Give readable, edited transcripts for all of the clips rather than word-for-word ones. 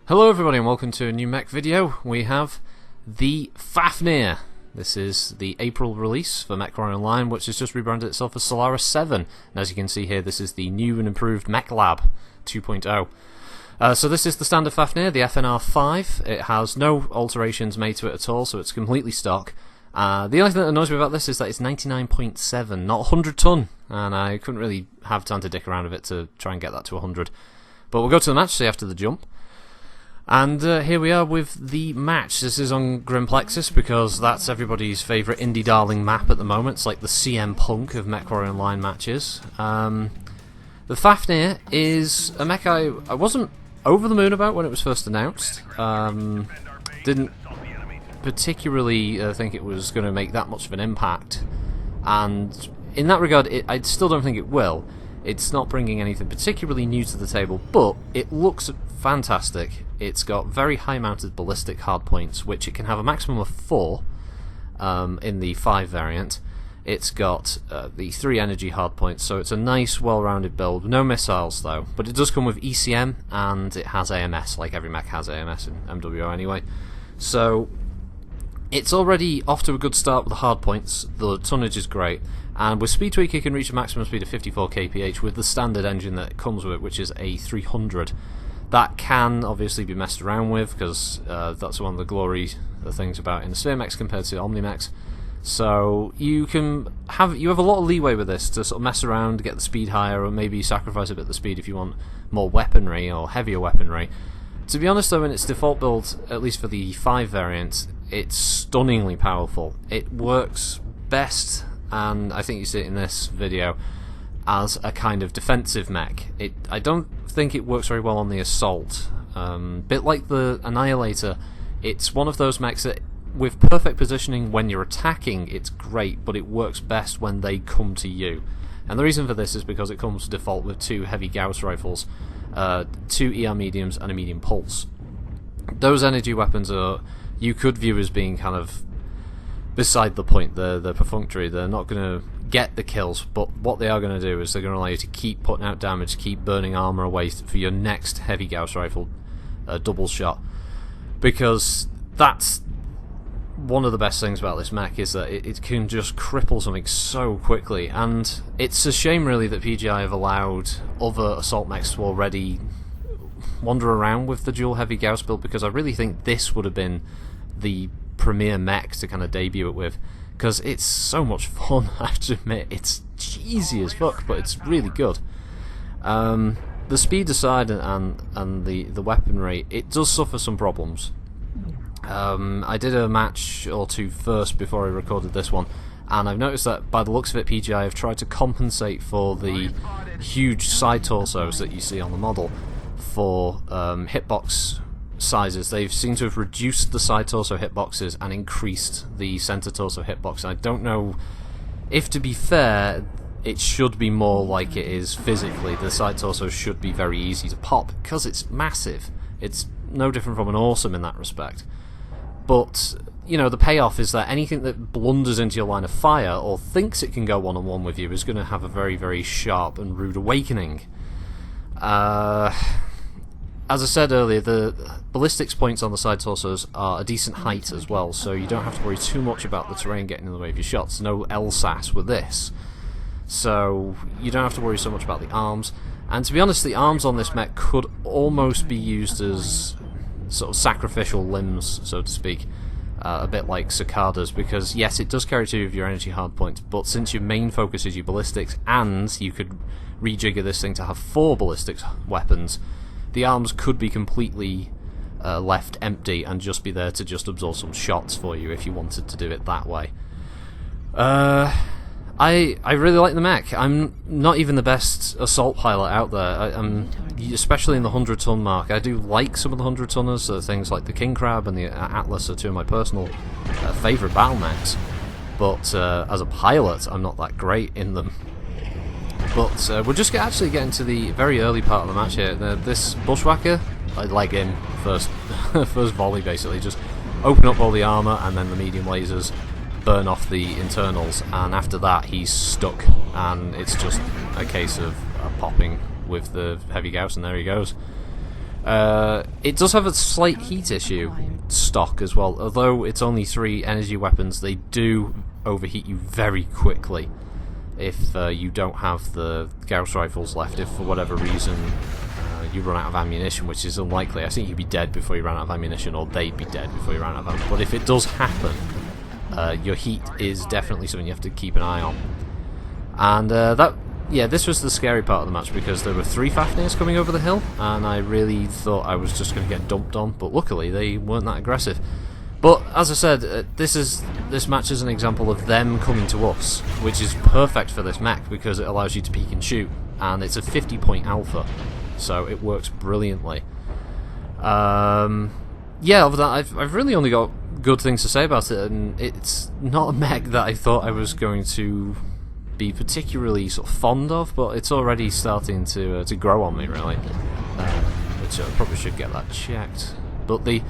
Hello everybody and welcome to a new mech video. We have the Fafnir. This is the April release for MechWarrior Online, which has just rebranded itself as Solaris 7. And as you can see here, this is the new and improved Mech Lab 2.0. So this is the standard Fafnir, the FNR 5. It has no alterations made to it at all, so it's completely stock. The only thing that annoys me about this is that it's 99.7, not 100 ton, and I couldn't really have time to dick around with it to try and get that to 100. But we'll go to the match, see after the jump. And here we are with the match. This is on Grimplexus because that's everybody's favourite indie darling map at the moment. It's like the CM Punk of MechWarrior Online matches. The Fafnir is a mech I wasn't over the moon about when it was first announced. Didn't particularly think it was going to make that much of an impact. And in that regard, I still don't think it will. It's not bringing anything particularly new to the table, but it looks fantastic. It's got very high mounted ballistic hardpoints, which it can have a maximum of 4 in the 5 variant. It's got the 3 energy hardpoints, so it's a nice well-rounded build. No missiles though, but it does come with ECM and it has AMS, like every mech has AMS in MWO anyway. So it's already off to a good start with the hardpoints. The tonnage is great. And with speed tweak, you can reach a maximum speed of 54 kph with the standard engine that it comes with, which is a 300. That can obviously be messed around with because that's one of the glory things about Sphere mechs compared to Omni mechs. So you have a lot of leeway with this to sort of mess around, get the speed higher, or maybe sacrifice a bit of the speed if you want more weaponry or heavier weaponry. To be honest though, in its default build, at least for the 5 variant, it's stunningly powerful. It works best, and I think you see it in this video, as a kind of defensive mech. I don't think it works very well on the assault. Bit like the Annihilator, it's one of those mechs that with perfect positioning when you're attacking it's great, but it works best when they come to you. And the reason for this is because it comes default with 2 heavy gauss rifles, 2 ER mediums and a medium pulse. Those energy weapons you could view as being kind of beside the point. They're perfunctory. They're not going to get the kills, but what they are going to do is they're going to allow you to keep putting out damage, keep burning armor away for your next heavy gauss rifle double shot. Because that's one of the best things about this mech, is that it can just cripple something so quickly. And it's a shame really that PGI have allowed other assault mechs to already wander around with the dual heavy gauss build, because I really think this would have been the premier mech to kind of debut it with, because it's so much fun. I have to admit, it's cheesy as fuck, but it's really good. The speed aside and the weaponry, it does suffer some problems. I did a match or two first before I recorded this one, and I've noticed that by the looks of it, PGI have tried to compensate for the huge side torsos that you see on the model for hitbox sizes. They've seemed to have reduced the side torso hitboxes and increased the center torso hitbox. I don't know if, to be fair, it should be more like it is physically. The side torso should be very easy to pop because it's massive. It's no different from an awesome in that respect. But you know, the payoff is that anything that blunders into your line of fire or thinks it can go one-on-one with you is going to have a very, very sharp and rude awakening. As I said earlier, the ballistics points on the side torsos are a decent height as well, so you don't have to worry too much about the terrain getting in the way of your shots. No LSAS with this, so you don't have to worry so much about the arms. And to be honest, the arms on this mech could almost be used as sort of sacrificial limbs, so to speak, a bit like cicadas, because yes, it does carry 2 of your energy hardpoints, but since your main focus is your ballistics, and you could rejigger this thing to have 4 ballistics weapons, the arms could be completely left empty and just be there to just absorb some shots for you if you wanted to do it that way. I really like the mech. I'm not even the best assault pilot out there, especially in the 100-ton mark. I do like some of the 100-tonners, things like the King Crab and the Atlas are 2 of my personal favourite battle mechs, but as a pilot I'm not that great in them. But we'll just actually get into the very early part of the match here. This Bushwhacker, I leg him first volley basically, just open up all the armour and then the medium lasers burn off the internals, and after that he's stuck, and it's just a case of popping with the heavy gauss, and there he goes. It does have a slight heat issue, stock as well. Although it's only 3 energy weapons, they do overheat you very quickly if you don't have the Gauss rifles left. If for whatever reason you run out of ammunition, which is unlikely. I think you'd be dead before you ran out of ammunition, or they'd be dead before you ran out of ammunition. But if it does happen, your heat is definitely something you have to keep an eye on. And this was the scary part of the match, because there were 3 Fafnirs coming over the hill, and I really thought I was just going to get dumped on, but luckily they weren't that aggressive. But as I said, this match is an example of them coming to us, which is perfect for this mech because it allows you to peek and shoot, and it's a 50-point alpha, so it works brilliantly. Other than that, I've really only got good things to say about it, and it's not a mech that I thought I was going to be particularly sort of fond of, but it's already starting to grow on me, really. Which I probably should get that checked. But the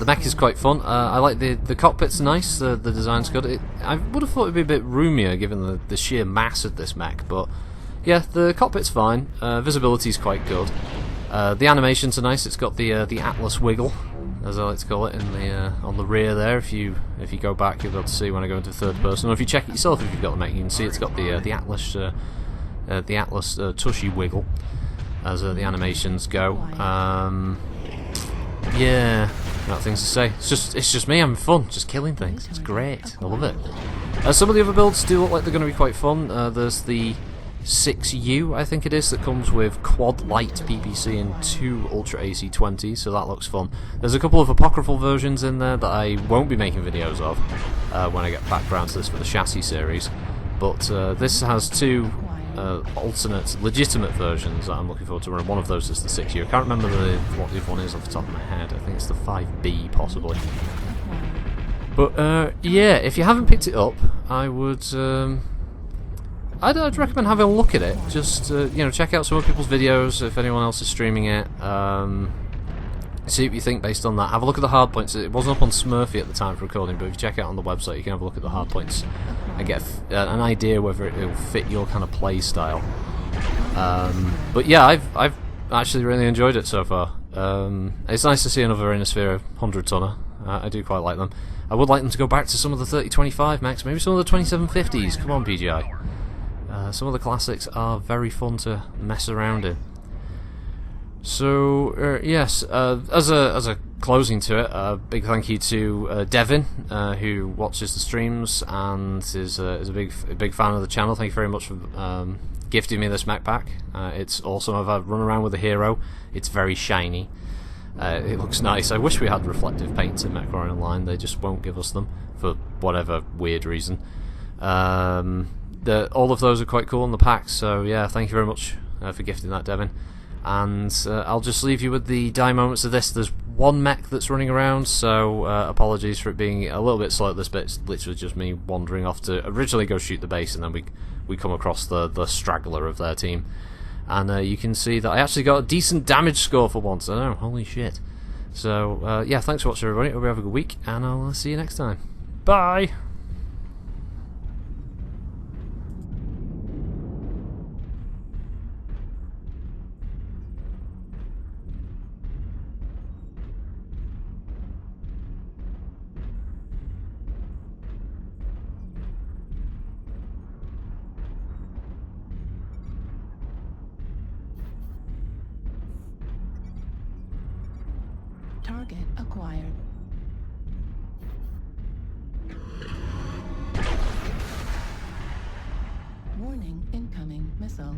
mech is quite fun. I like the cockpit's nice. The design's good. I would have thought it'd be a bit roomier given the sheer mass of this mech, but yeah, the cockpit's fine. Visibility's quite good. The animations are nice. It's got the Atlas wiggle, as I like to call it, in the on the rear there. If you go back, you'll be able to see when I go into third person. Or if you check it yourself, if you've got the mech, you can see it's got the Atlas tushy wiggle as the animations go. Yeah, got things to say. It's just me having fun, just killing things. It's great. I love it. Some of the other builds do look like they're going to be quite fun. There's the 6U, I think it is, that comes with quad light PPC and 2 Ultra AC20, so that looks fun. There's a couple of apocryphal versions in there that I won't be making videos of when I get back around to this for the chassis series, but this has 2 alternate, legitimate versions that I'm looking forward to running. One of those is the 6U. I can't remember what the other one is off the top of my head. I think it's the 5B, possibly. But yeah, if you haven't picked it up, I would... I'd recommend having a look at it. Just check out some of people's videos if anyone else is streaming it. See what you think based on that. Have a look at the hardpoints. It wasn't up on Smurfy at the time for recording, but if you check it out on the website, you can have a look at the hardpoints and get an idea whether it'll fit your kind of play style. But yeah, I've actually really enjoyed it so far. It's nice to see another Innisphere 100-tonner. I do quite like them. I would like them to go back to some of the 3025 mechs, maybe some of the 2750s. Come on, PGI. Some of the classics are very fun to mess around in. So yes, as a closing to it, a big thank you to Devin, who watches the streams and is a big fan of the channel. Thank you very much for gifting me this mech pack. It's awesome. I've run around with the hero. It's very shiny. It looks nice. I wish we had reflective paints in MechWarrior Online. They just won't give us them for whatever weird reason. All of those are quite cool in the packs, so yeah, thank you very much for gifting that, Devin. And I'll just leave you with the die moments of this. There's one mech that's running around, so apologies for it being a little bit slow at this bit. It's literally just me wandering off to originally go shoot the base, and then we come across the straggler of their team. And you can see that I actually got a decent damage score for once. I know, holy shit. So yeah, thanks for watching, everybody. Hope you have a good week, and I'll see you next time. Bye! Target acquired. Warning, incoming missile.